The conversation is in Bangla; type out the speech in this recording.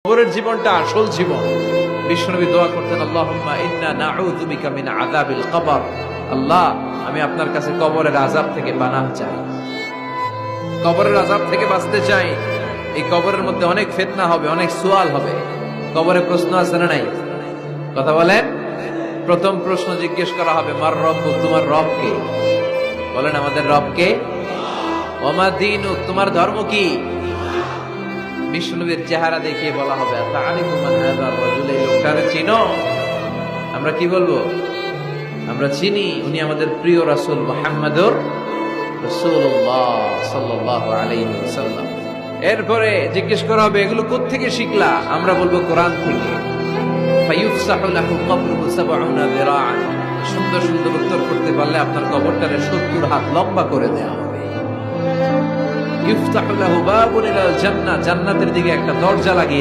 কবরের জীবনটা আসল জীবন। বিশ্বনবী দোয়া করতেন, আল্লাহুম্মা ইন্না নাউযু বিকা মিন আযাবিল কবর। আল্লাহ, আমি আপনার কাছে কবরের আযাব থেকে পানাহ চাই, কবরের আযাব থেকে বাঁচতে চাই। এই কবরের মধ্যে অনেক ফিতনা হবে, অনেক সুয়াল হবে। কবরে প্রশ্ন আছে না নাই? কথা বলেন। প্রথম প্রশ্ন জিজ্ঞেস করা হবে, মার রব্বুক, তোমার রব কে? বলেন, আমাদের রব কে? ওয়া মা দীনুক, তোমার ধর্ম কি? বিষ্ণুনবীর চেহারা দেখিয়ে বলা হবে, তাআরিফু মান হাযা রাজুল, এই লোকটারে চিনো? আমরা কি বলবো? আমরা চিনি, উনি আমাদের প্রিয় রাসূল মুহাম্মদুর রাসূলুল্লাহ সাল্লাল্লাহু আলাইহি ওয়াসাল্লাম। এরপরে জিজ্ঞেস করা হবে, এগুলো কোত্থেকে শিখলা? আমরা বলবো, কোরআন থেকে। ফায়ুফসাহু লাহু কবরুহু ৭০ যিরাআন। সুন্দর সুন্দর উত্তর করতে পারলে আপনার কবরটারে ৭০ হাত লম্বা করে দেয়া হবে। ইফতাহু লাহু বাবুন ইলাল জান্নাহ, জান্নাতের দিকে একটা দরজা লাগিয়ে